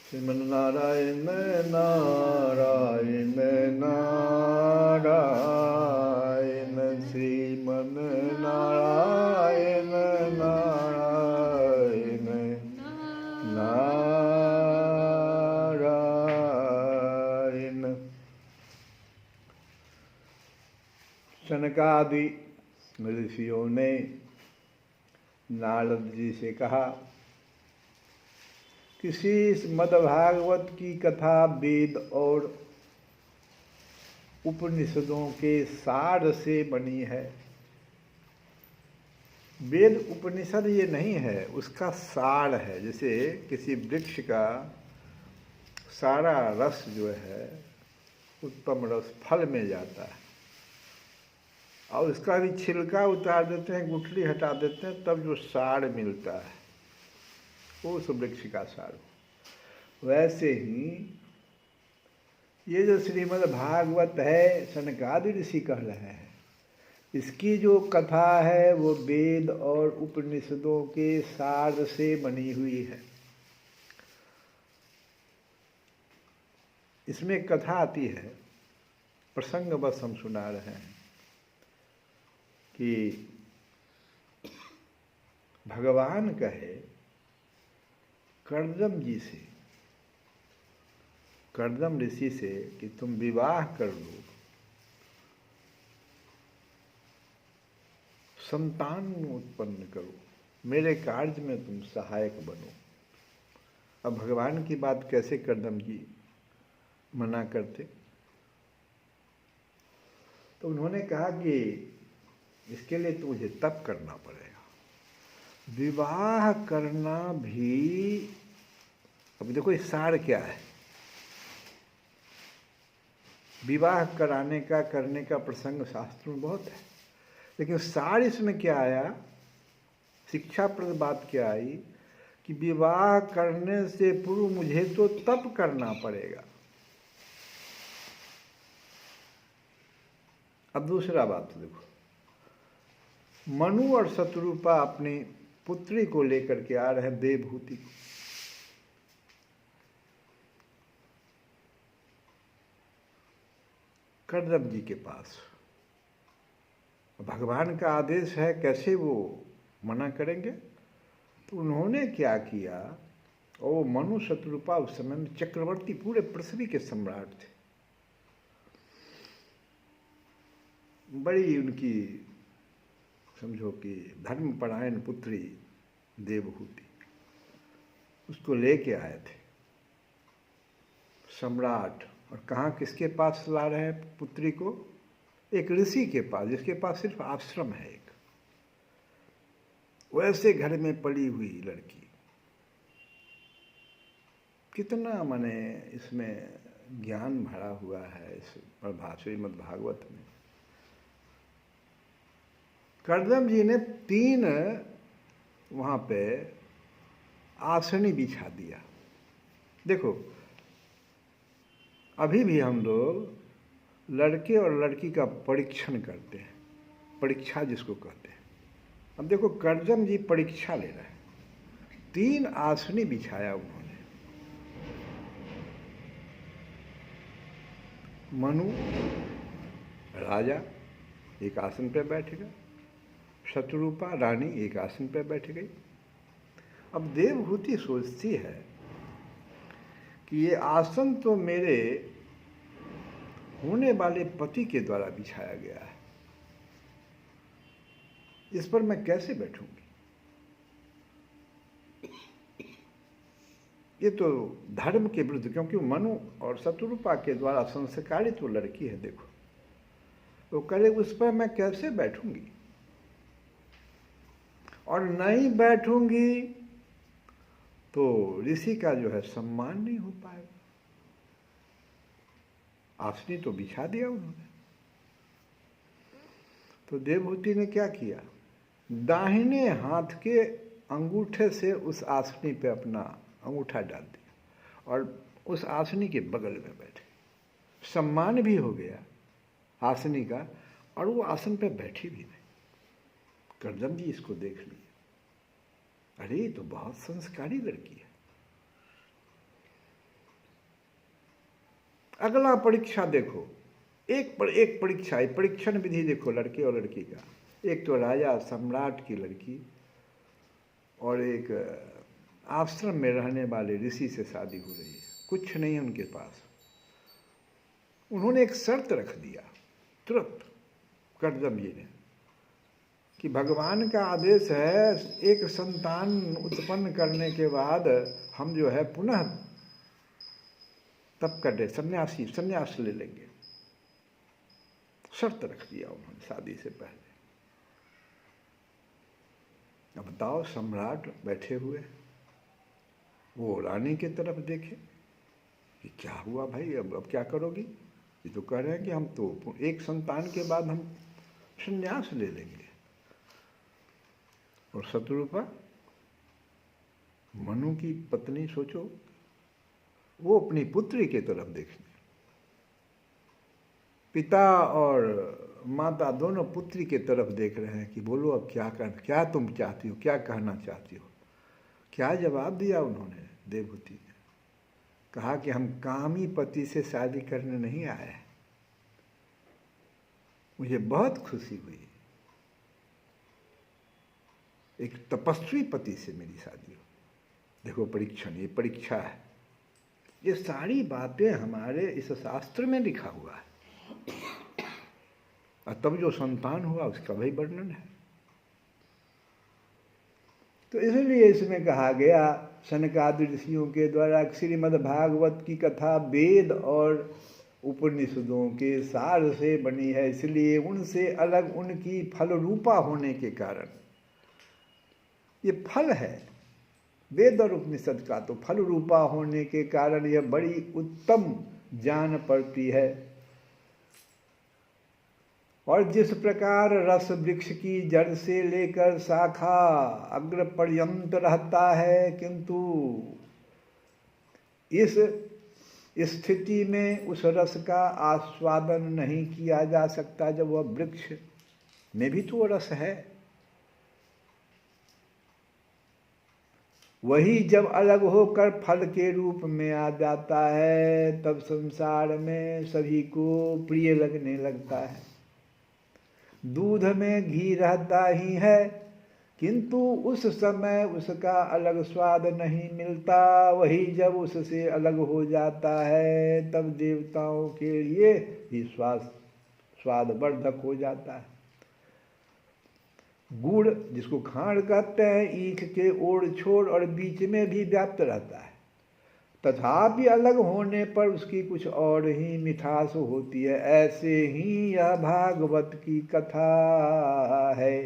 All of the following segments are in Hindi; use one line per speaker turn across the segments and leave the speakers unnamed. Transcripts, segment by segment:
श्रीमन्नारायण नारायण नारायण श्रीमन्नारायण नारायण नारायण। सनकादि ऋषियों ने नारद जी से कहा, किसी मद्भागवत की कथा वेद और उपनिषदों के सार से बनी है। वेद उपनिषद ये नहीं है, उसका सार है। जैसे किसी वृक्ष का सारा रस जो है उत्तम रस फल में जाता है, और उसका भी छिलका उतार देते हैं, गुठली हटा देते हैं, तब जो सार मिलता है वो उस वृक्ष का सार। वैसे ही ये जो श्रीमद् भागवत है, सनकादि ऋषि कह रहे हैं, इसकी जो कथा है वो वेद और उपनिषदों के सार से बनी हुई है। इसमें कथा आती है, प्रसंग बस हम सुना रहे हैं कि भगवान कहे कर्दम जी से, कर्दम ऋषि से कि तुम विवाह कर लो, संतान उत्पन्न करो, मेरे कार्य में तुम सहायक बनो। अब भगवान की बात कैसे कर्दम जी मना करते? तो उन्होंने कहा कि इसके लिए तो मुझे तप करना पड़ेगा। विवाह करना भी, अब देखो इस सार क्या है, विवाह कराने का करने का प्रसंग शास्त्र में बहुत है, लेकिन सार इसमें क्या आया, शिक्षाप्रद बात क्या आई कि विवाह करने से पूर्व मुझे तो तप करना पड़ेगा। अब दूसरा बात देखो, मनु और शत्रुपा अपनी पुत्री को लेकर के आ रहे हैं देवहूति को। कर्दम जी के पास भगवान का आदेश है, कैसे वो मना करेंगे? तो उन्होंने क्या किया, और मनु शत्रुपा उस समय में चक्रवर्ती, पूरे पृथ्वी के सम्राट थे। बड़ी उनकी समझो कि धर्मपरायण पुत्री देवहूति, उसको लेके आए थे सम्राट। और कहाँ किसके पास ला रहे हैं पुत्री को? एक ऋषि के पास, जिसके पास सिर्फ आश्रम है एक, वैसे घर में पड़ी हुई लड़की। कितना माने इसमें ज्ञान भरा हुआ है इस श्रीमद् भागवत में। कर्दम जी ने 3 वहाँ पे आसनी बिछा दिया। देखो अभी भी हम लोग लड़के और लड़की का परीक्षण करते हैं, परीक्षा जिसको कहते हैं। अब देखो कर्दम जी परीक्षा ले रहे हैं, 3 आसनी बिछाया उन्होंने। मनु राजा एक आसन पर बैठेगा, शत्रुपा रानी एक आसन पर बैठ गई। अब देवहूति सोचती है कि ये आसन तो मेरे होने वाले पति के द्वारा बिछाया गया है, इस पर मैं कैसे बैठूंगी? ये तो धर्म के विरुद्ध, क्योंकि मनु और शत्रुपा के द्वारा संस्कारित वो लड़की है, देखो वो करे, उस पर मैं कैसे बैठूंगी? और नहीं बैठूंगी तो ऋषि का जो है सम्मान नहीं हो पाएगा। आसनी तो बिछा दिया उन्होंने। तो देवहूति ने क्या किया, दाहिने हाथ के अंगूठे से उस आसनी पे अपना अंगूठा डाल दिया और उस आसनी के बगल में बैठे। सम्मान भी हो गया आसनी का, और वो आसन पे बैठी भी नहीं। करदम जी इसको देख लिए, अरे ये तो बहुत संस्कारी लड़की है। अगला परीक्षा देखो, एक पर एक परीक्षा, परीक्षण विधि देखो लड़के और लड़की का। एक तो राजा सम्राट की लड़की और एक आश्रम में रहने वाले ऋषि से शादी हो रही है, कुछ नहीं है उनके पास। उन्होंने एक शर्त रख दिया तुरंत करदम जी ने कि भगवान का आदेश है, एक संतान उत्पन्न करने के बाद हम जो है पुनः तप कर दे, संन्यास ले लेंगे। शर्त रख दिया उन्होंने शादी से पहले। अब बताओ, सम्राट बैठे हुए, वो रानी की तरफ देखे कि क्या हुआ भाई, अब क्या करोगी? ये तो कह रहे हैं कि हम तो एक संतान के बाद हम संन्यास ले लेंगे। और शत्रुपा मनु की पत्नी, सोचो, वो अपनी पुत्री की तरफ देखने, पिता और माता दोनों पुत्री की तरफ देख रहे हैं कि बोलो अब क्या तुम चाहती हो, क्या कहना चाहती हो? क्या जवाब दिया उन्होंने? देवहूति ने कहा कि हम कामी पति से शादी करने नहीं आए हैं, मुझे बहुत खुशी हुई, एक तपस्वी पति से मेरी शादी हो। देखो परीक्षण, ये परीक्षा है। ये सारी बातें हमारे इस शास्त्र में लिखा हुआ है, और तब जो संतान हुआ उसका भी वर्णन है। तो इसलिए इसमें कहा गया सनकादि ऋषियों के द्वारा श्रीमद् भागवत की कथा वेद और उपनिषदों के सार से बनी है, इसलिए उनसे अलग उनकी फल रूपा होने के कारण, ये फल है वेद और उपनिषद का, तो फल रूपा होने के कारण यह बड़ी उत्तम जान पड़ती है। और जिस प्रकार रस वृक्ष की जड़ से लेकर शाखा अग्र पर्यंत रहता है, किंतु इस स्थिति में उस रस का आस्वादन नहीं किया जा सकता जब वह वृक्ष में भी तो रस है। वही जब अलग होकर फल के रूप में आ जाता है, तब संसार में सभी को प्रिय लगने लगता है। दूध में घी रहता ही है, किंतु उस समय उसका अलग स्वाद नहीं मिलता। वही जब उससे अलग हो जाता है, तब देवताओं के लिए ही स्वादवर्धक हो जाता है। गुड़, जिसको खांड कहते हैं, ईख के ओर छोर और बीच में भी व्याप्त रहता है, तथापि अलग होने पर उसकी कुछ और ही मिठास होती है। ऐसे ही यह भागवत की कथा है।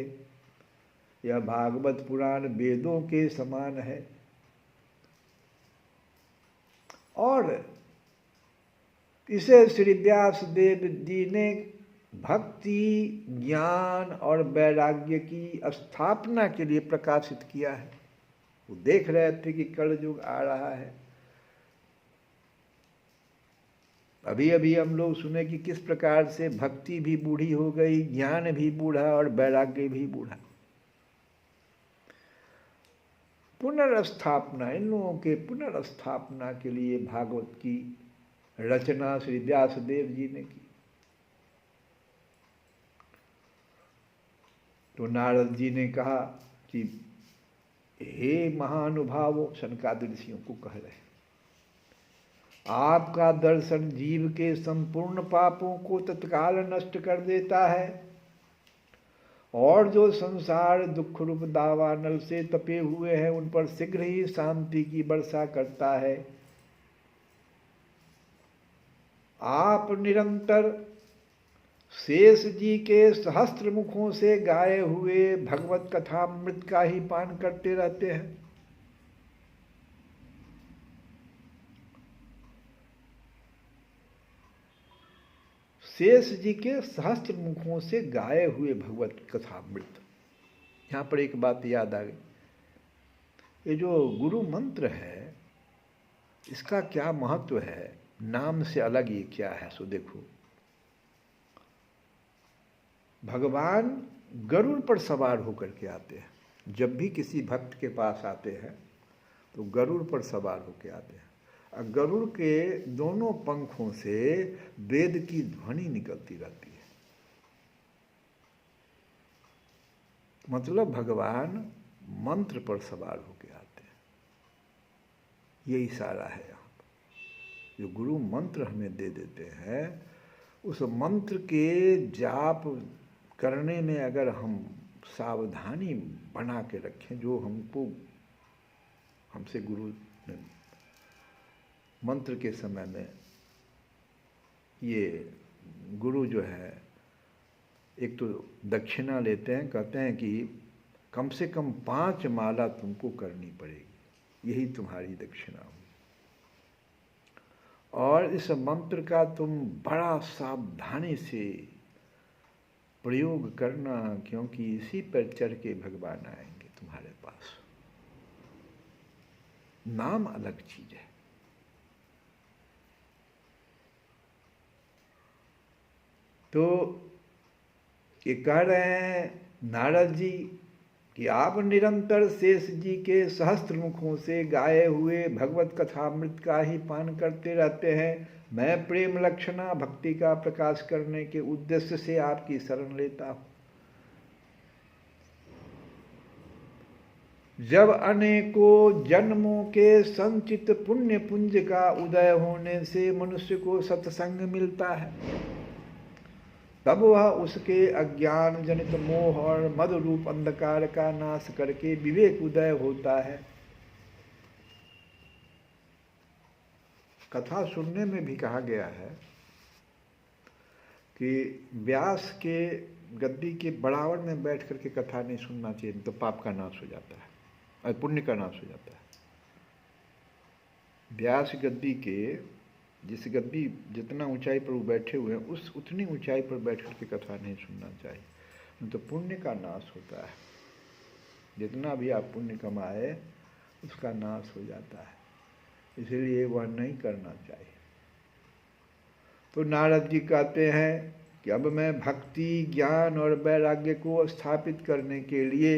यह भागवत पुराण वेदों के समान है, और इसे श्री व्यास देव जी ने भक्ति, ज्ञान और वैराग्य की स्थापना के लिए प्रकाशित किया है। वो देख रहे थे कि कलयुग आ रहा है। अभी अभी हम लोग सुने कि किस प्रकार से भक्ति भी बूढ़ी हो गई, ज्ञान भी बूढ़ा और वैराग्य भी बूढ़ा। पुनर्स्थापना, इन लोगों के पुनर्स्थापना के लिए भागवत की रचना श्री व्यासदेव जी ने की। तो नारद जी ने कहा कि हे महानुभावों, सनकादिक ऋषियों को कह रहे हैं, आपका दर्शन जीव के संपूर्ण पापों को तत्काल नष्ट कर देता है और जो संसार दुख रूप दावानल से तपे हुए हैं उन पर शीघ्र ही शांति की वर्षा करता है। आप निरंतर शेष जी के सहस्त्र मुखों से गाए हुए भगवत कथामृत का ही पान करते रहते हैं। शेष जी के सहस्त्र मुखों से गाए हुए भगवत कथामृत। यहाँ पर एक बात याद आ गई, ये जो गुरु मंत्र है इसका क्या महत्व है, नाम से अलग ये क्या है। सो देखो, भगवान गरुड़ पर सवार होकर के आते हैं। जब भी किसी भक्त के पास आते हैं तो गरुड़ पर सवार होकर आते हैं। गरुड़ के दोनों पंखों से वेद की ध्वनि निकलती रहती है। मतलब भगवान मंत्र पर सवार होकर आते हैं। ये इशारा है यहाँ पर। जो गुरु मंत्र हमें दे देते हैं, उस मंत्र के जाप करने में अगर हम सावधानी बना के रखें, जो हमसे गुरु ने मंत्र के समय में, ये गुरु जो है एक तो दक्षिणा लेते हैं, कहते हैं कि कम से कम 5 माला तुमको करनी पड़ेगी, यही तुम्हारी दक्षिणा होगी। और इस मंत्र का तुम बड़ा सावधानी से प्रयोग करना, क्योंकि इसी पर चढ़ के भगवान आएंगे तुम्हारे पास। नाम अलग चीज है। तो ये कह रहे हैं नारद जी कि आप निरंतर शेष जी के सहस्त्र मुखों से गाए हुए भगवत कथामृत का ही पान करते रहते हैं। मैं प्रेम लक्षणा भक्ति का प्रकाश करने के उद्देश्य से आपकी शरण लेता हूं। जब अनेकों जन्मों के संचित पुण्य पुंज का उदय होने से मनुष्य को सत्संग मिलता है, तब वह उसके अज्ञान जनित मोह और मद रूप अंधकार का नाश करके विवेक उदय होता है। कथा सुनने में भी कहा गया है कि व्यास के गद्दी के बराबर में बैठ करके कथा नहीं सुनना चाहिए, तो पाप का नाश हो जाता है और पुण्य का नाश हो जाता है। व्यास गद्दी के जिस गद्दी जितना ऊंचाई पर वो बैठे हुए हैं, उस उतनी ऊंचाई पर बैठ करके कथा नहीं सुनना चाहिए, तो पुण्य का नाश होता है। जितना भी आप पुण्य कमाए उसका नाश हो जाता है, इसलिए वह नहीं करना चाहिए। तो नारद जी कहते हैं कि अब मैं भक्ति ज्ञान और वैराग्य को स्थापित करने के लिए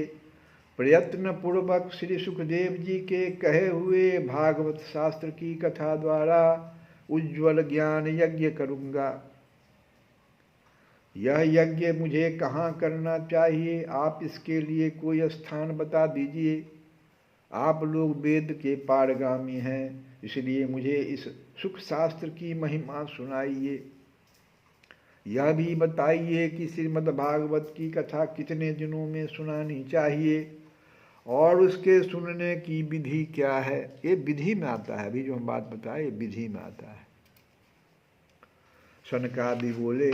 प्रयत्न पूर्वक श्री सुखदेव जी के कहे हुए भागवत शास्त्र की कथा द्वारा उज्ज्वल ज्ञान यज्ञ करूंगा। यह यज्ञ मुझे कहाँ करना चाहिए, आप इसके लिए कोई स्थान बता दीजिए। आप लोग वेद के पारगामी हैं, इसलिए मुझे इस सुख शास्त्र की महिमा सुनाइए। यह भी बताइए कि श्रीमद् भागवत की कथा कितने दिनों में सुनानी चाहिए और उसके सुनने की विधि क्या है। ये विधि में आता है, अभी जो हम बात बताए ये विधि में आता है। सनकादि बोले,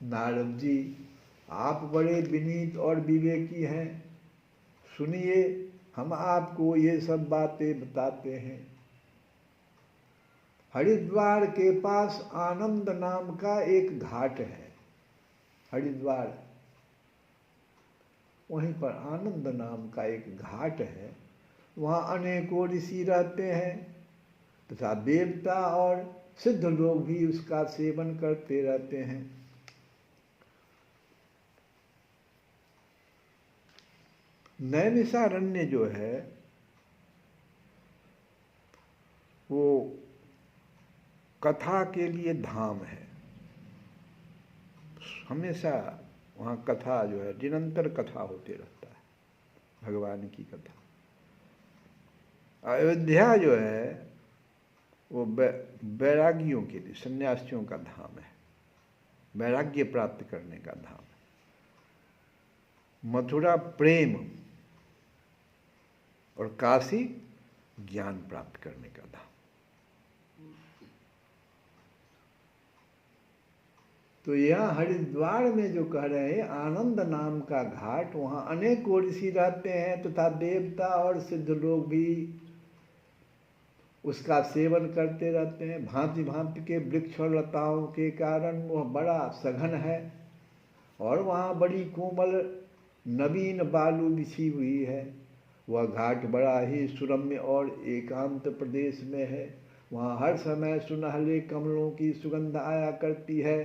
नारद जी आप बड़े विनीत और विवेकी हैं, सुनिए हम आपको ये सब बातें बताते हैं। हरिद्वार के पास आनंद नाम का एक घाट है, हरिद्वार, वहीं पर आनंद नाम का एक घाट है। वहाँ अनेकों ऋषि रहते हैं तथा देवता और सिद्ध लोग भी उसका सेवन करते रहते हैं। नैमिषारण्य जो है वो कथा के लिए धाम है। हमेशा वहाँ कथा जो है, निरंतर कथा होते रहता है, भगवान की कथा। अयोध्या जो है वो वैरागियों के लिए, सन्यासियों का धाम है, वैराग्य प्राप्त करने का धाम है। मथुरा प्रेम और काशी ज्ञान प्राप्त करने का धाम। तो यहाँ हरिद्वार में जो कह रहे हैं आनंद नाम का घाट, वहाँ अनेकों ऋषि रहते हैं तथा देवता और सिद्ध लोग भी उसका सेवन करते रहते हैं। भांति भांति के वृक्ष और लताओं के कारण वह बड़ा सघन है और वहाँ बड़ी कोमल नवीन बालू बिछी हुई है। वह घाट बड़ा ही सुरम्य और एकांत प्रदेश में है। वहाँ हर समय सुनहले कमलों की सुगंध आया करती है।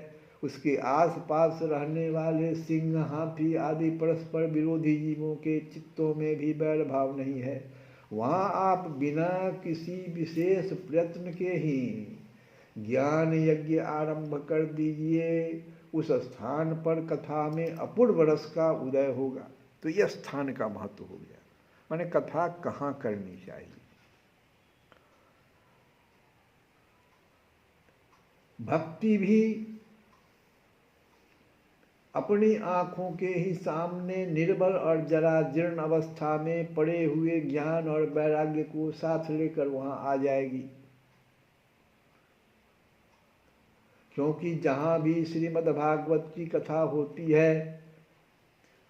उसके आसपास रहने वाले सिंह, हाथी आदि परस्पर विरोधी जीवों के चित्तों में भी बैर भाव नहीं है। वहाँ आप बिना किसी विशेष प्रयत्न के ही ज्ञान यज्ञ आरंभ कर दीजिए, उस स्थान पर कथा में अपूर्व रस का उदय होगा। तो यह स्थान का महत्व हो गया। माने कथा कहाँ करनी चाहिए। भक्ति भी अपनी आँखों के ही सामने निर्बल और जरा जीर्ण अवस्था में पड़े हुए ज्ञान और वैराग्य को साथ लेकर वहाँ आ जाएगी। क्योंकि जहाँ भी श्रीमद् भागवत की कथा होती है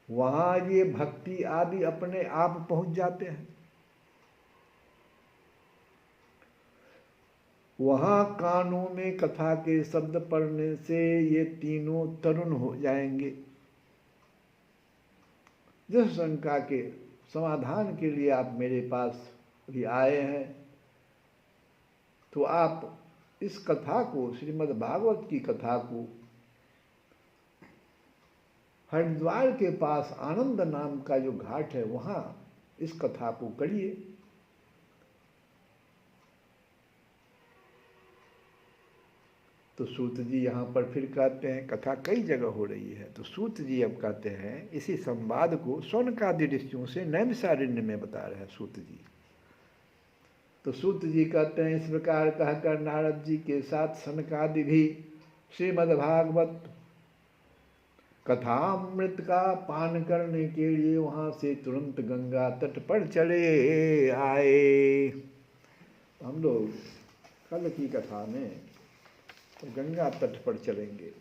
वहाँ ये भक्ति आदि अपने आप पहुँच जाते हैं। वहाँ कानों में कथा के शब्द पढ़ने से ये तीनों तरुण हो जाएंगे। जिस शंका के समाधान के लिए आप मेरे पास भी आए हैं, तो आप इस कथा को, श्रीमद् भागवत की कथा को, हरिद्वार के पास आनंद नाम का जो घाट है वहाँ इस कथा को करिए। तो सूत जी यहाँ पर फिर कहते हैं, कथा कई जगह हो रही है, तो सूत जी अब कहते हैं इसी संवाद को शौनकादि ऋषियों से नैमिषारण्य में बता रहे हैं सूत जी। तो सूत जी कहते हैं, इस प्रकार कहकर नारद जी के साथ सनकादि भी श्रीमद्भागवत कथामृत का पान करने के लिए वहाँ से तुरंत गंगा तट पर चले आए। हम लोग कल की कथा में तो गंगा तट पर चलेंगे।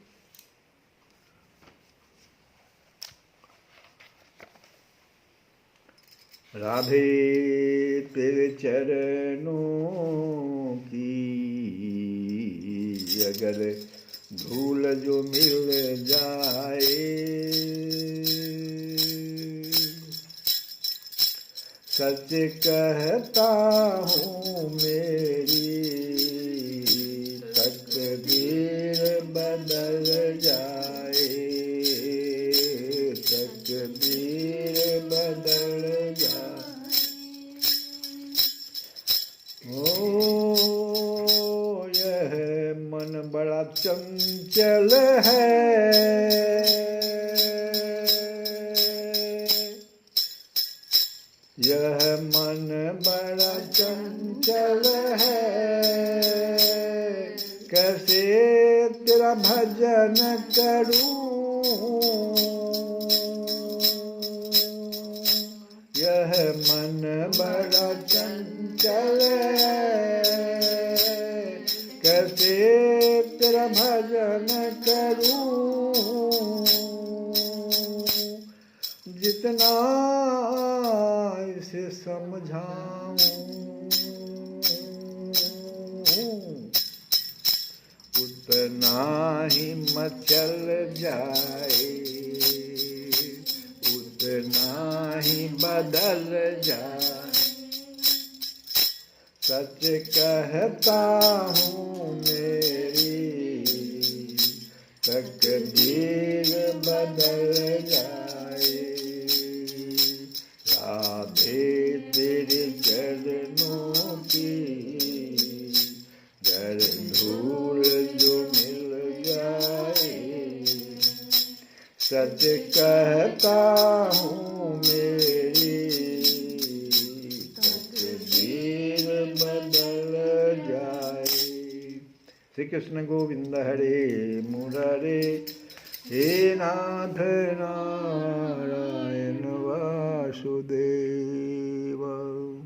राधे तेरे चरणों की अगर धूल जो मिल जाए, सच कहता हूँ मेरी तकदीर बदल जाए, तकदीर बदल जाए। ओ यह मन बड़ा चंचल है, यह मन बड़ा चंचल है, कैसे तेरा भजन करूं, यह मन बड़ा चंचल है, कैसे तेरा भजन करूं, जितना इसे समझाऊं उतना ही मचल जाए, उतना ही बदल जाए। सच कहता हूँ मेरी तकदीर बदल जाए। सच कहता हूँ मेरी तकदीर बदल जाए। श्री कृष्ण गोविंद हरे मुरारे, हे नाथ नारायण वासुदेव।